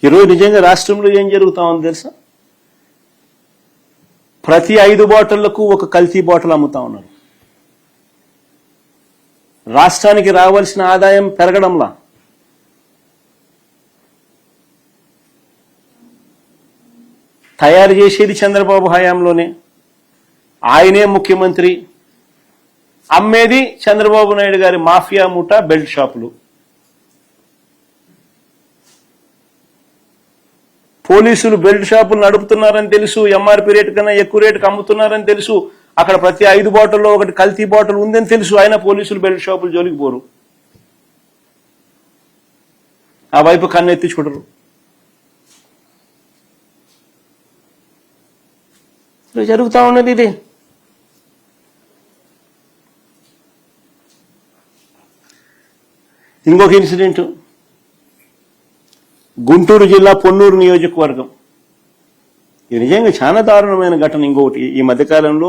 ఈరోజు నిజంగా రాష్ట్రంలో ఏం జరుగుతా ఉంది తెలుసా? ప్రతి 5 బాటిళ్లకు ఒక కల్తీ బాటిల్ అమ్ముతా ఉన్నారు. రాష్ట్రానికి రావాల్సిన ఆదాయం పెరగడంలా తయారు చేసేది చంద్రబాబు హయాంలోనే, ఆయనే ముఖ్యమంత్రి, అమ్మేది చంద్రబాబు నాయుడు గారి మాఫియా ముఠా బెల్ట్ షాపులు. పోలీసులు బెల్ట్ షాపులు నడుపుతున్నారని తెలుసు, ఎంఆర్పీ రేటు కన్నా ఎక్కువ రేటుకి అమ్ముతున్నారని తెలుసు, అక్కడ ప్రతి 5 బాటిల్లో ఒకటి కల్తీ బాటిల్ ఉందని తెలుసు, అయినా పోలీసులు బెల్ట్ షాపులు జోలికి పోరు, ఆ వైపు కన్నెత్తి చూడరు. జరుగుతా ఉన్నది ఇది. ఇంకొక ఇన్సిడెంట్, గుంటూరు జిల్లా పొన్నూరు నియోజకవర్గం. ఇది నిజంగా చాలా దారుణమైన ఘటన. ఇంకొకటి ఈ మధ్యకాలంలో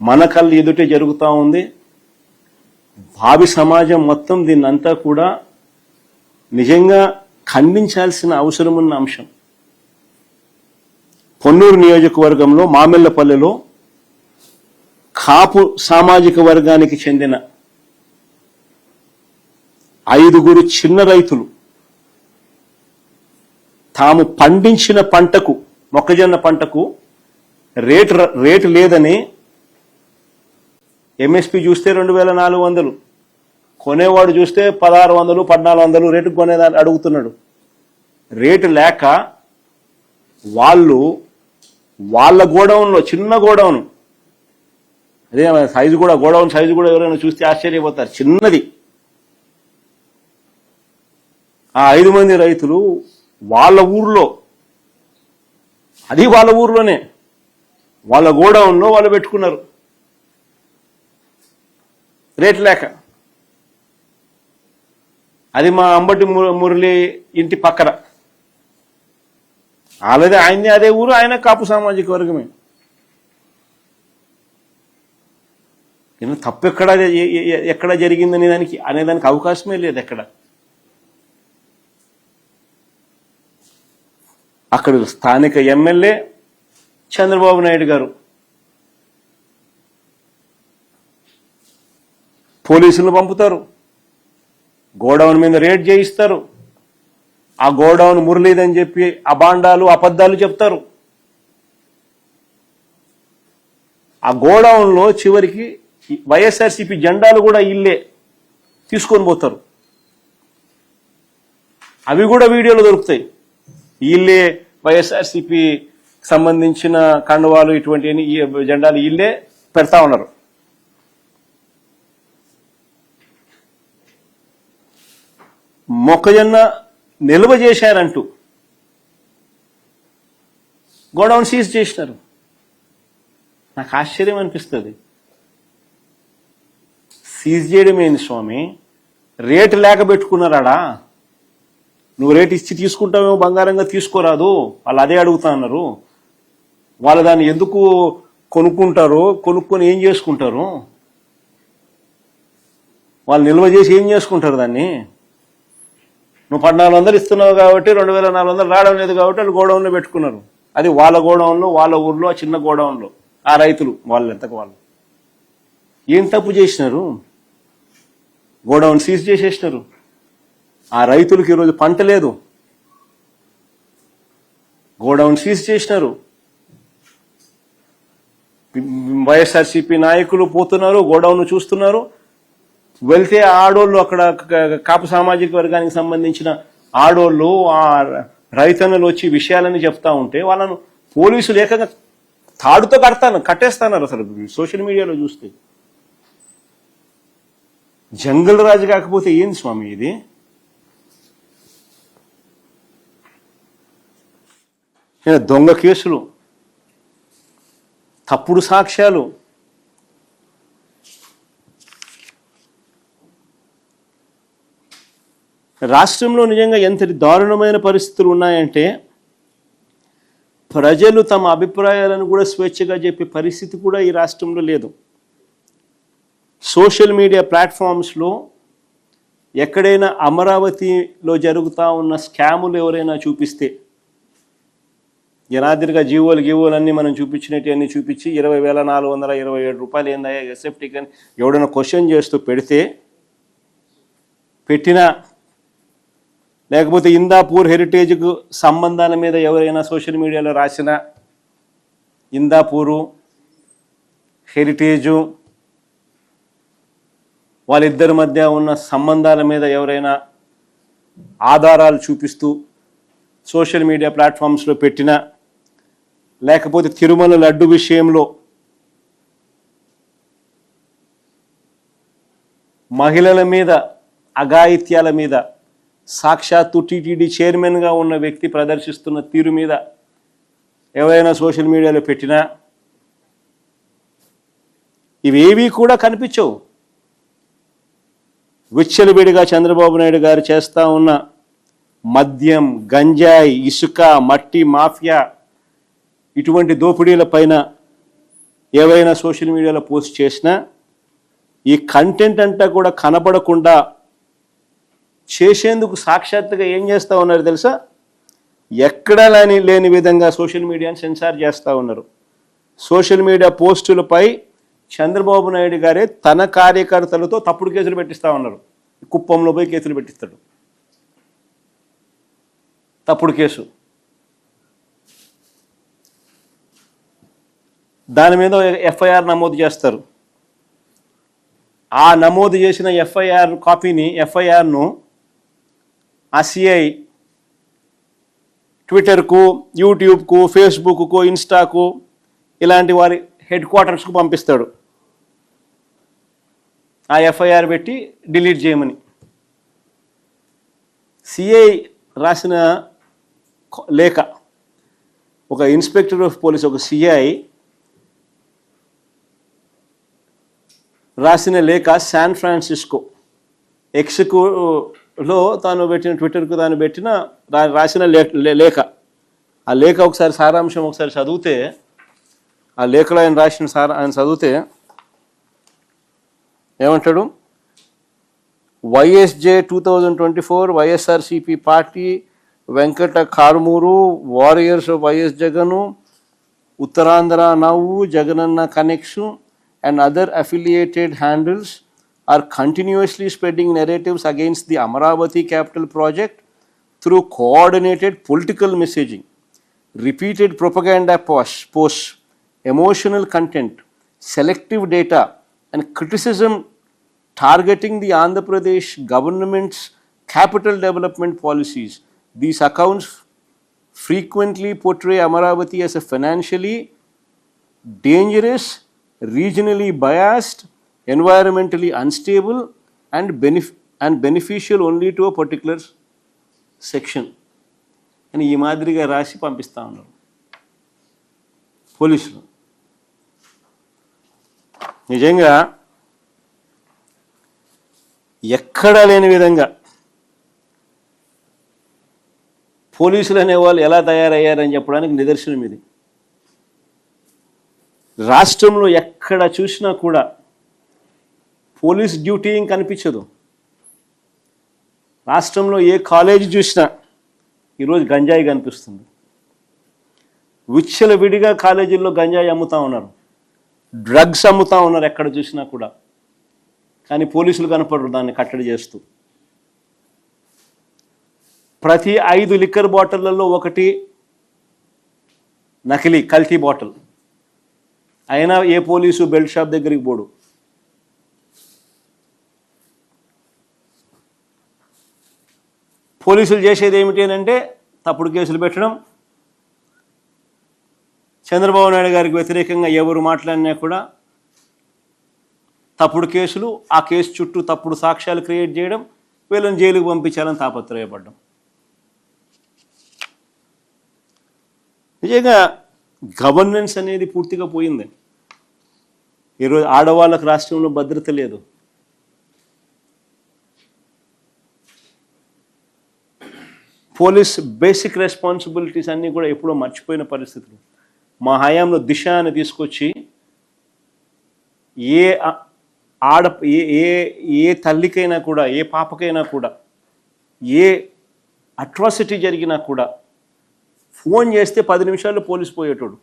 మన కళ్ళు ఎదుటే జరుగుతూ ఉంది. భావి సమాజం మొత్తం దీన్నంతా కూడా నిజంగా ఖండించాల్సిన అవసరం ఉన్న అంశం. పొన్నూరు నియోజకవర్గంలో మామిళ్లపల్లెలో కాపు సామాజిక వర్గానికి చెందిన 5 చిన్న రైతులు తాము పండించిన పంటకు, మొక్కజొన్న పంటకు రేటు లేదని, ఎంఎస్పి చూస్తే 2400, కొనేవాడు చూస్తే 1600, 1400 రేటుకు కొనేదాన్ని అడుగుతున్నాడు. రేటు లేక వాళ్ళ గోడౌన్లో, చిన్న గోడౌన్, అదే సైజు కూడా, గోడౌన్ సైజు కూడా ఎవరైనా చూస్తే ఆశ్చర్యపోతారు, చిన్నది. ఆ 5 మంది రైతులు వాళ్ళ ఊర్లో, అది వాళ్ళ ఊర్లోనే, వాళ్ళ గోడౌన్లో వాళ్ళు పెట్టుకున్నారు రేటు లేక. అది మా అంబటి మురళి ఇంటి పక్కన, ఆల్రెడీ ఆయన్ని అదే ఊరు, ఆయన కాపు సామాజిక వర్గమే. తప్పు ఎక్కడ జరిగిందని అనేదానికి అవకాశమే లేదు ఎక్కడ. అక్కడ స్థానిక ఎమ్మెల్యే చంద్రబాబు నాయుడు గారు పోలీసులను పంపుతారు, గోడౌన్ మీద రేడ్ చేయిస్తారు, ఆ గోడౌన్ మురళీదని చెప్పి అబాండాలు అబద్ధాలు చెప్తారు. ఆ గోడౌన్లో చివరికి వైఎస్ఆర్సీపీ జెండాలు కూడా ఇల్లే తీసుకొని పోతారు. అవి కూడా వీడియోలో దొరుకుతాయి. ఇల్లే వైఎస్ఆర్సీపీ సంబంధించిన కండువాలు, ఇటువంటి జెండాలు ఇల్లే పెడతా ఉన్నారు. మొక్కజొన్న నిల్వ చేశారంటూ గోడౌన్ సీజ్ చేసినారు. నాకు ఆశ్చర్యం అనిపిస్తుంది. సీజ్ చేయడం ఏంది స్వామి? రేటు లేక పెట్టుకున్నారాడా? నువ్వు రేటు ఇచ్చి తీసుకుంటావేమో, బంగారంగా తీసుకోరాదు, వాళ్ళు అదే అడుగుతా అన్నారు. వాళ్ళు దాన్ని ఎందుకు కొనుక్కుంటారో, కొనుక్కొని ఏం చేసుకుంటారు? వాళ్ళు నిల్వ చేసి ఏం చేసుకుంటారు దాన్ని? నువ్వు 1400 ఇస్తున్నావు కాబట్టి 2400 రావడం లేదు కాబట్టి వాళ్ళు గోడౌన్లో పెట్టుకున్నారు. అది వాళ్ళ గోడౌన్లో, వాళ్ళ ఊర్లో, ఆ చిన్న గోడౌన్లో ఆ రైతులు వాళ్ళు ఎంతకు వాళ్ళు ఏం తప్పు చేసినారు? గోడౌన్ సీజ్ చేసేసినారు. ఆ రైతులకు ఈరోజు పంట లేదు, గోడౌన్ సీజ్ చేసినారు. వైఎస్ఆర్సీపీ నాయకులు పోతున్నారు, గోడౌన్ చూస్తున్నారు. వెళ్తే ఆడోళ్ళు, అక్కడ కాపు సామాజిక వర్గానికి సంబంధించిన ఆడోళ్ళు, ఆ రైతన్నలు వచ్చి విషయాలని చెప్తా ఉంటే వాళ్ళను పోలీసులు ఏకంగా తాడుతో కట్టేస్తున్నారు. అసలు సోషల్ మీడియాలో చూస్తే జంగల్ రాజు కాకపోతే ఏంది స్వామి ఇది? దొంగ కేసులు, తప్పుడు సాక్ష్యాలు, రాష్ట్రంలో నిజంగా ఎంతటి దారుణమైన పరిస్థితులు ఉన్నాయంటే ప్రజలు తమ అభిప్రాయాలను కూడా స్వేచ్ఛగా చెప్పే పరిస్థితి కూడా ఈ రాష్ట్రంలో లేదు. సోషల్ మీడియా ప్లాట్ఫామ్స్లో ఎక్కడైనా అమరావతిలో జరుగుతూ ఉన్న స్కాములు ఎవరైనా చూపిస్తే, జనాదిరిగా గీవోలు అన్నీ మనం చూపించినట్టు అన్నీ చూపించి 20,427 రూపాయలు ఏందయ్యా ఎస్ఎఫ్టీకి అని ఎవడైనా క్వశ్చన్ చేస్తూ పెట్టినా, లేకపోతే ఇందాపూర్ హెరిటేజ్కు సంబంధాల మీద ఎవరైనా సోషల్ మీడియాలో రాసిన ఇందాపూరు హెరిటేజు వాళ్ళిద్దరి మధ్య ఉన్న సంబంధాల మీద ఎవరైనా ఆధారాలు చూపిస్తూ సోషల్ మీడియా ప్లాట్ఫామ్స్లో పెట్టినా, లేకపోతే తిరుమల లడ్డు విషయంలో మహిళల మీద అఘాయిత్యాల మీద సాక్షాత్తు టీటీడీ చైర్మన్గా ఉన్న వ్యక్తి ప్రదర్శిస్తున్న తీరు మీద ఎవరైనా సోషల్ మీడియాలో పెట్టినా ఇవేవీ కూడా కనిపించవు. విచ్చలవిడిగా చంద్రబాబు నాయుడు గారు చేస్తూ ఉన్న మద్యం, గంజాయి, ఇసుక, మట్టి మాఫియా ఇటువంటి దోపిడీల పైన ఎవరైనా సోషల్ మీడియాలో పోస్ట్ చేసినా ఈ కంటెంట్ అంతా కూడా కనబడకుండా చేసేందుకు సాక్షాత్తుగా ఏం చేస్తూ ఉన్నారు తెలుసా? ఎక్కడా లేని విధంగా సోషల్ మీడియాని సెన్సార్ చేస్తూ ఉన్నారు. సోషల్ మీడియా పోస్టులపై చంద్రబాబు నాయుడు గారే తన కార్యకర్తలతో తప్పుడు కేసులు పెట్టిస్తూ ఉన్నారు. కుప్పంలో పోయి కేసులు పెట్టిస్తాడు, తప్పుడు కేసు. దాని మీద ఎఫ్ఐఆర్ నమోదు చేస్తారు. ఆ నమోదు చేసిన ఎఫ్ఐఆర్ కాపీని, ఎఫ్ఐఆర్ను ఆ సిఐ ట్విట్టర్కు, యూట్యూబ్కు, ఫేస్బుక్కు, ఇన్స్టాకు ఇలాంటి వారి హెడ్ క్వార్టర్స్కు పంపిస్తాడు. ఆ ఎఫ్ఐఆర్ పెట్టి డిలీట్ చేయమని. సిఐ రాసిన లేఖ, ఒక ఇన్స్పెక్టర్ ఆఫ్ పోలీస్, ఒక సిఐ రాసిన లేఖ శాన్ ఫ్రాన్సిస్కో ఎక్స్లో తాను పెట్టిన, ట్విట్టర్కు తాను పెట్టిన రాసిన లేఖ. ఆ లేఖ ఒకసారి సారాంశం ఒకసారి చదివితే, ఆ లేఖలో ఆయన రాసిన ఆయన చదివితే ఏమంటాడు? YSJ 2024 YSRCP party, Venkata Karumuru, warriors of YS Jagan, Uttarandhra నవ్వు, Jagananna connection and other affiliated handles are continuously spreading narratives against the Amaravati capital project through coordinated political messaging, repeated propaganda posts, emotional content, selective data, and criticism targeting the Andhra Pradesh government's capital development policies. These accounts frequently portray Amaravati as a financially dangerous, regionally biased, environmentally unstable, and beneficial only to a particular section. అని ఈ మాదిరిగా రాసి పంపిస్తూ ఉన్నారు పోలీసులు. నిజంగా ఎక్కడా లేని విధంగా పోలీసులు అనేవాళ్ళు ఎలా తయారయ్యారని చెప్పడానికి నిదర్శనం ఇది. రాష్ట్రంలో ఎక్కడ చూసినా కూడా పోలీస్ డ్యూటీ కనిపించదు. రాష్ట్రంలో ఏ కాలేజీ చూసినా ఈరోజు గంజాయి కనిపిస్తుంది. విచ్చలవిడిగా కాలేజీల్లో గంజాయి అమ్ముతూ ఉన్నారు, డ్రగ్స్ అమ్ముతూ ఉన్నారు ఎక్కడ చూసినా కూడా. కానీ పోలీసులు కనపడరు దాన్ని కట్టడి చేస్తూ. ప్రతి 5 లిక్కర్ బాటిళ్లలో ఒకటి నకిలీ, కల్తీ బాటిల్. అయినా ఏ పోలీసు బెల్ట్ షాప్ దగ్గరికి పోడు. పోలీసులు చేసేది ఏమిటి అంటే తప్పుడు కేసులు పెట్టడం. చంద్రబాబు నాయుడు గారికి వ్యతిరేకంగా ఎవరు మాట్లాడినా కూడా తప్పుడు కేసులు, ఆ కేసు చుట్టూ తప్పుడు సాక్ష్యాలు క్రియేట్ చేయడం, వీళ్ళని జైలుకు పంపించాలని తాపత్రయపడ్డం. నిజంగా గవర్నెన్స్ అనేది పూర్తిగా పోయింది. ఈరోజు ఆడవాళ్ళకు రాష్ట్రంలో భద్రత లేదు. పోలీస్ బేసిక్ రెస్పాన్సిబిలిటీస్ అన్నీ కూడా ఎప్పుడో మర్చిపోయిన పరిస్థితులు. మా హయాంలో దిశ అని తీసుకొచ్చి ఏ తల్లికైనా కూడా, ఏ పాపకైనా కూడా, ఏ అట్రాసిటీ జరిగినా కూడా ఫోన్ చేస్తే 10 నిమిషాల్లో పోలీసు పోయేటోడు.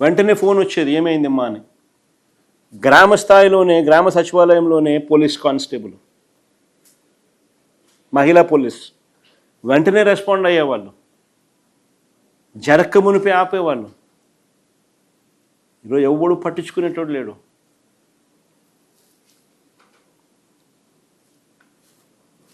వెంటనే ఫోన్ వచ్చేది, ఏమైందమ్మా అని. గ్రామ స్థాయిలోనే, గ్రామ సచివాలయంలోనే పోలీస్ కానిస్టేబుల్, మహిళా పోలీస్ వెంటనే రెస్పాండ్ అయ్యేవాళ్ళు, జరక్క మునిపే ఆపేవాళ్ళు. ఈరోజు ఎవడు పట్టించుకునేటోడు లేడు.